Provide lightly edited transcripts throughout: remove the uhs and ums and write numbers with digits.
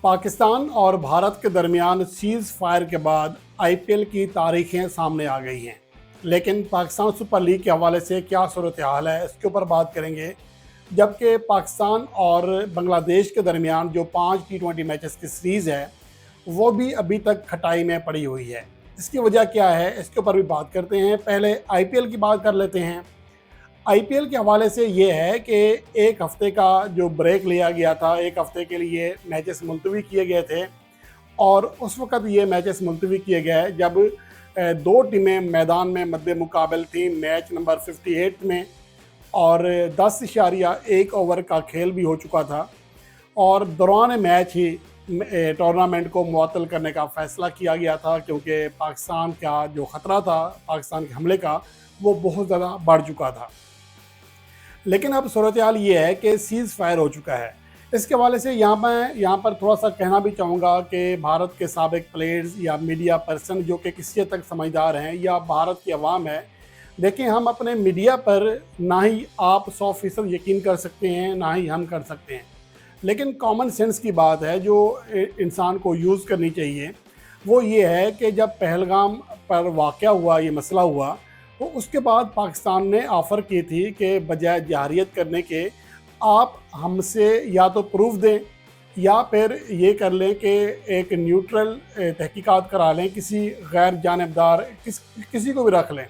पाकिस्तान और भारत के दरमियान सीज़ फायर के बाद आईपीएल की तारीखें सामने आ गई हैं। लेकिन पाकिस्तान सुपर लीग के हवाले से क्या सूरत हाल है, इसके ऊपर बात करेंगे। जबकि पाकिस्तान और बांग्लादेश के दरमियान जो 5 टी20 मैचेस की सीरीज़ है वो भी अभी तक खटाई में पड़ी हुई है। इसकी वजह क्या है, इसके ऊपर भी बात करते हैं। पहले आईपीएल की बात कर लेते हैं। आईपीएल के हवाले से ये है कि एक हफ़्ते का जो ब्रेक लिया गया था, एक हफ़्ते के लिए मैचेस मुलतवी किए गए थे और उस वक़्त ये मैचेस मुलतवी किए गए जब दो टीमें मैदान में मद्दे मुकाबल थी मैच नंबर 58 में, और 10.1 ओवर का खेल भी हो चुका था और दौरान मैच ही टूर्नामेंट को मुअत्तल करने का फ़ैसला किया गया था, क्योंकि पाकिस्तान का जो ख़तरा था पाकिस्तान के हमले का वो बहुत ज़्यादा बढ़ चुका था। लेकिन अब सूरत हाल ये है कि सीज़ फायर हो चुका है। इसके हवाले से यहाँ पर थोड़ा सा कहना भी चाहूँगा कि भारत के साबिक प्लेयर्स या मीडिया पर्सन जो कि किसी हद तक समझदार हैं या भारत की आवाम है, देखिए हम अपने मीडिया पर ना ही आप 100% यकीन कर सकते हैं ना ही हम कर सकते हैं, लेकिन कॉमन सेंस की बात है जो इंसान को यूज़ करनी चाहिए वो ये है कि जब पहलगाम पर वाक़या हुआ, ये मसला हुआ, तो उसके बाद पाकिस्तान ने ऑफ़र की थी कि बजाय जाहिरियत करने के आप हमसे या तो प्रूफ दें या फिर ये कर लें कि एक न्यूट्रल तहकीकात करा लें, किसी गैर जानिबदार किसी को भी रख लें,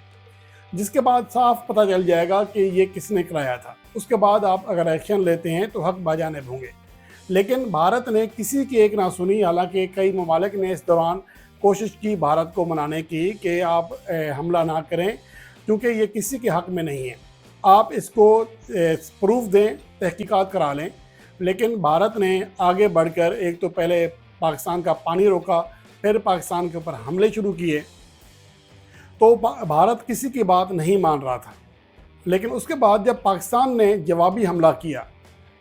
जिसके बाद साफ पता चल जाएगा कि ये किसने कराया था। उसके बाद आप अगर एक्शन लेते हैं तो हक बाजानिब होंगे। लेकिन भारत ने किसी की एक ना सुनी। हालांकि कई ममालिक ने इस दौरान कोशिश की भारत को मनाने की कि आप हमला ना करें, क्योंकि ये किसी के हक़ में नहीं है, आप इसको प्रूफ दें, तहकीकात करा लें। लेकिन भारत ने आगे बढ़कर एक तो पहले पाकिस्तान का पानी रोका, फिर पाकिस्तान के ऊपर हमले शुरू किए, तो भारत किसी की बात नहीं मान रहा था। लेकिन उसके बाद जब पाकिस्तान ने जवाबी हमला किया,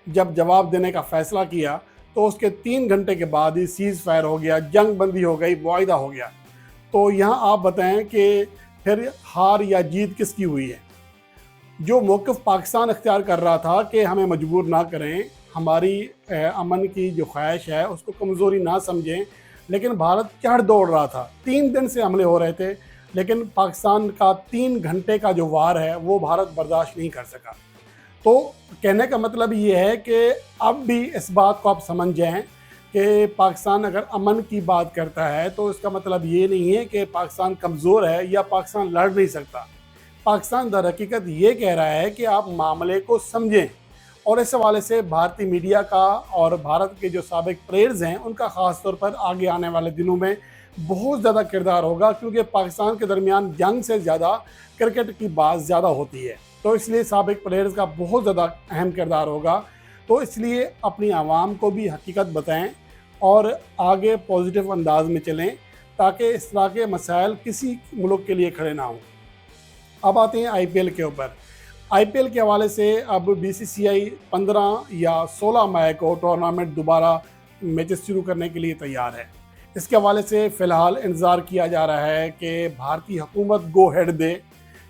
जब जवाब देने का फ़ैसला किया, तो उसके 3 घंटे के बाद ही सीज़ फायर हो गया, जंग बंदी हो गई, मुआहिदा हो गया। तो यहाँ आप बताएं कि फिर हार या जीत किसकी हुई है? जो मौक़िफ़ पाकिस्तान अख्तियार कर रहा था कि हमें मजबूर ना करें, हमारी अमन की जो ख्वाहिश है उसको कमज़ोरी ना समझें, लेकिन भारत चढ़ दौड़ रहा था। 3 दिन से हमले हो रहे थे, लेकिन पाकिस्तान का 3 घंटे का जो वार है वो भारत बर्दाश्त नहीं कर सका। तो कहने का मतलब ये है कि अब भी इस बात को आप समझ जाएं कि पाकिस्तान अगर अमन की बात करता है तो इसका मतलब ये नहीं है कि पाकिस्तान कमज़ोर है या पाकिस्तान लड़ नहीं सकता। पाकिस्तान दर हकीकत ये कह रहा है कि आप मामले को समझें, और इस हवाले से भारतीय मीडिया का और भारत के जो साबिक प्लेयर्स हैं उनका ख़ास तौर पर आगे आने वाले दिनों में बहुत ज़्यादा किरदार होगा, क्योंकि पाकिस्तान के दरमियान जंग से ज़्यादा क्रिकेट की बात ज़्यादा होती है। तो इसलिए साबिक प्लेयर्स का बहुत ज़्यादा अहम किरदार होगा। तो इसलिए अपनी आवाम को भी हकीकत बताएं और आगे पॉजिटिव अंदाज में चलें, ताकि इस तरह के मसाइल किसी मुल्क के लिए खड़े ना हों। अब आते हैं आईपीएल के ऊपर। आईपीएल के हवाले से अब बीसीसीआई 15 या 16 मई को टूर्नामेंट दोबारा मैचेस शुरू करने के लिए तैयार है। इसके हवाले से फ़िलहाल इंतज़ार किया जा रहा है कि भारतीय हुकूमत गो हेड दे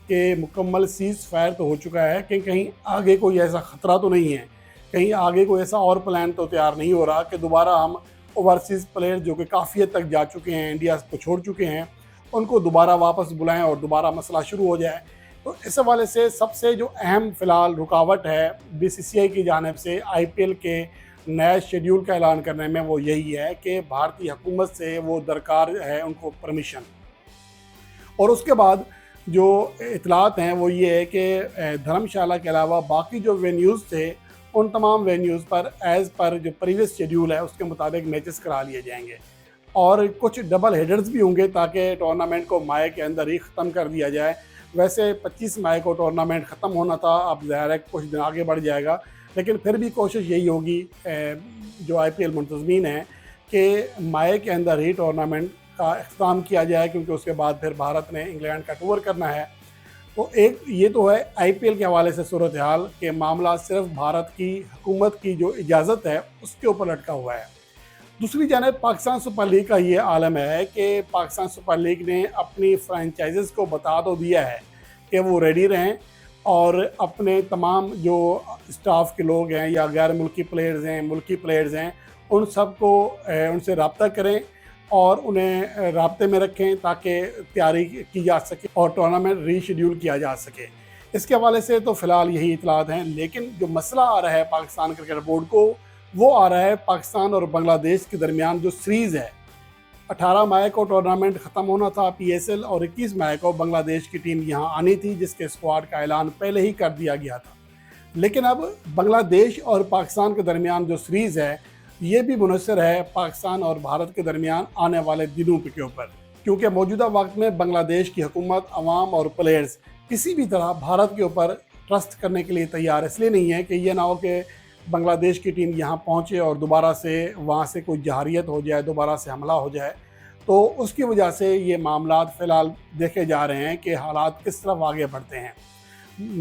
कि मुकम्मल सीज़ फायर तो हो चुका है, कि कहीं आगे कोई ऐसा ख़तरा तो नहीं है, कहीं आगे कोई ऐसा और प्लान तो तैयार नहीं हो रहा कि दोबारा हम ओवरसीज़ प्लेयर जो कि काफ़ी हद तक जा चुके हैं, इंडिया को छोड़ चुके हैं, उनको दोबारा वापस बुलाएं और दोबारा मसला शुरू हो जाए। तो इस हवाले से सबसे जो अहम फ़िलहाल रुकावट है बीसीसीआई की जानिब से आईपीएल के नए शेड्यूल का ऐलान करने में, वो यही है कि भारतीय हुकूमत से वो दरकार है उनको परमिशन। और उसके बाद जो इतलात हैं वो ये है कि धर्मशाला के अलावा बाकी जो वेन्यूज़ थे उन तमाम वेन्यूज़ पर एज़ पर जो प्रीवियस शेड्यूल है उसके मुताबिक मैचेस करा लिए जाएंगे, और कुछ डबल हेडर्स भी होंगे ताकि टूर्नामेंट को मई के अंदर ही ख़त्म कर दिया जाए। वैसे 25 मई को टूर्नामेंट ख़त्म होना था, अब ज़ाहिर है कुछ दिन आगे बढ़ जाएगा, लेकिन फिर भी कोशिश यही होगी जो आईपीएल मुंतज़मीन हैं कि मई के अंदर ही टूर्नामेंट का अख्ताम किया जाए, क्योंकि उसके बाद फिर भारत ने इंग्लैंड का टूर करना है। तो एक ये तो है आईपीएल के हवाले से सूरत हाल के मामला सिर्फ भारत की हुकूमत की जो इजाज़त है उसके ऊपर लटका हुआ है। दूसरी जानिब पाकिस्तान सुपर लीग का ये आलम है कि पाकिस्तान सुपर लीग ने अपनी फ्रेंचाइज़ को बता तो दिया है कि वो रेडी रहें और अपने तमाम जो स्टाफ के लोग हैं या गैर मुल्की प्लेयर्स हैं, मुल्की प्लेयर्स हैं, उन सब को उनसे रब्ता करें और उन्हें राब्ते में रखें ताकि तैयारी की जा सके और टूर्नामेंट रीशेड्यूल किया जा सके। इसके हवाले से तो फ़िलहाल यही इतलात हैं, लेकिन जो मसला आ रहा है पाकिस्तान क्रिकेट बोर्ड को, वो आ रहा है पाकिस्तान और बांग्लादेश के दरमियान जो सीरीज़ है। 18 मई को टूर्नामेंट ख़त्म होना था PSL और 21 मई को बांग्लादेश की टीम यहाँ आनी थी, जिसके स्क्वाड का ऐलान पहले ही कर दिया गया था। लेकिन अब बांग्लादेश और पाकिस्तान के दरमियान जो सीरीज़ है, ये भी मुनहसर है पाकिस्तान और भारत के दरमियान आने वाले दिनों के ऊपर, क्योंकि मौजूदा वक्त में बांग्लादेश की हुकूमत, अवाम और प्लेयर्स किसी भी तरह भारत के ऊपर ट्रस्ट करने के लिए तैयार इसलिए नहीं है कि ये ना हो कि बांग्लादेश की टीम यहाँ पहुँचे और दोबारा से वहाँ से कोई जहारियत हो जाए, दोबारा से हमला हो जाए। तो उसकी वजह से ये मामलात फ़िलहाल देखे जा रहे हैं कि हालात किस तरफ आगे बढ़ते हैं।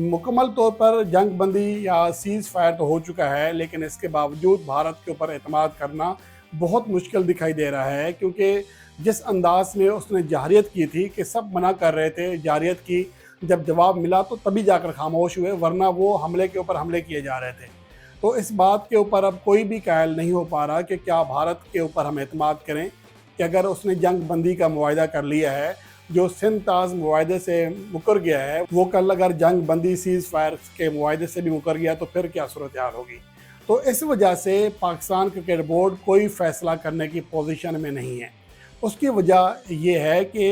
मुकम्मल तौर पर जंग बंदी या सीज़ फायर तो हो चुका है, लेकिन इसके बावजूद भारत के ऊपर एतमाद करना बहुत मुश्किल दिखाई दे रहा है, क्योंकि जिस अंदाज में उसने जहारियत की थी कि सब मना कर रहे थे जहारियत की, जब जवाब मिला तो तभी जाकर खामोश हुए, वरना वो हमले के ऊपर हमले किए जा रहे थे। तो इस बात के ऊपर अब कोई भी कायल नहीं हो पा रहा कि क्या भारत के ऊपर हम एतमाद करें कि अगर उसने जंग बंदी का मुआहदा कर लिया है, जो सिंध ताज़ मुआहदे से मुकर गया है, वो कल अगर जंग बंदी सीज़ फायर के मुआहदे से भी मुकर गया तो फिर क्या सूरत हाल होगी। तो इस वजह से पाकिस्तान क्रिकेट बोर्ड कोई फ़ैसला करने की पोजीशन में नहीं है। उसकी वजह ये है कि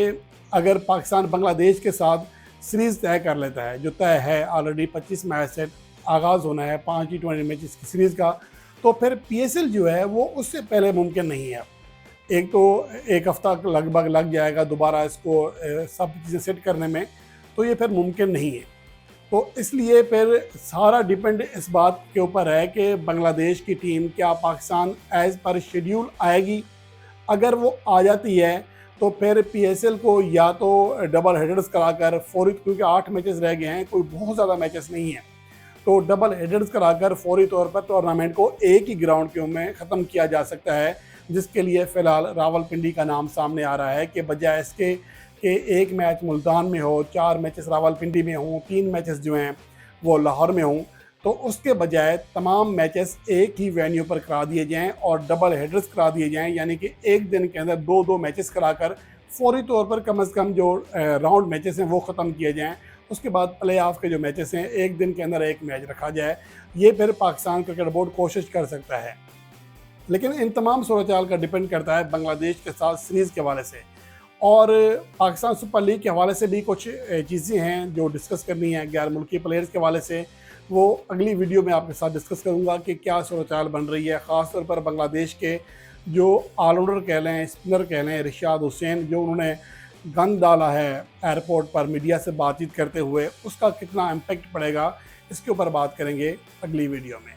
अगर पाकिस्तान बांग्लादेश के साथ सीरीज़ तय कर लेता है, जो तय है ऑलरेडी 25 मैच से आगाज़ होना है 5 T20 मैचेस की सीरीज़ का, तो फिर PSL जो है वो उससे पहले मुमकिन नहीं है। एक तो एक हफ़्ता लगभग लग जाएगा दोबारा इसको सब चीज़ें सेट करने में, तो ये फिर मुमकिन नहीं है। तो इसलिए फिर सारा डिपेंड इस बात के ऊपर है कि बांग्लादेश की टीम क्या पाकिस्तान एज़ पर शेड्यूल आएगी। अगर वो आ जाती है तो फिर PSL को या तो डबल हेडर्स कराकर फौरी, क्योंकि 8 मैचेस रह गए हैं, कोई बहुत ज़्यादा मैचेस नहीं है, तो डबल हेडर्स कराकर फौरी तौर पर टूर्नामेंट को एक ही ग्राउंड के में ख़त्म किया जा सकता है, जिसके लिए फ़िलहाल रावलपिंडी का नाम सामने आ रहा है कि बजाय इसके कि एक मैच मुल्तान में हो, 4 मैचेस रावलपिंडी में हों, 3 मैचेस जो हैं वो लाहौर में हों, तो उसके बजाय तमाम मैचेस एक ही वेन्यू पर करा दिए जाएं और डबल हेडर्स करा दिए जाएं, यानी कि एक दिन के अंदर 2-2 मैचेस कराकर फौरी तौर पर कम से कम जो राउंड मैचेस हैं वो ख़त्म किए जाएं। उसके बाद प्ले ऑफ के जो मैचेस हैं एक दिन के अंदर एक मैच रखा जाए। ये फिर पाकिस्तान क्रिकेट बोर्ड कोशिश कर सकता है, लेकिन इन तमाम सूरत हाल का डिपेंड करता है बांग्लादेश के साथ सीरीज़ के हवाले से। और पाकिस्तान सुपर लीग के हवाले से भी कुछ चीज़ें हैं जो डिस्कस करनी है गैर मुल्की प्लेयर्स के हवाले से, वो अगली वीडियो में आपके साथ डिस्कस करूंगा कि क्या सूरत हाल बन रही है। ख़ास तौर पर बांग्लादेश के जो ऑलराउंडर कह लें, स्पिनर कह लें, रिशाद हुसैन, जो उन्होंने गंद डाला है एयरपोर्ट पर मीडिया से बातचीत करते हुए, उसका कितना इम्पेक्ट पड़ेगा, इसके ऊपर बात करेंगे अगली वीडियो में।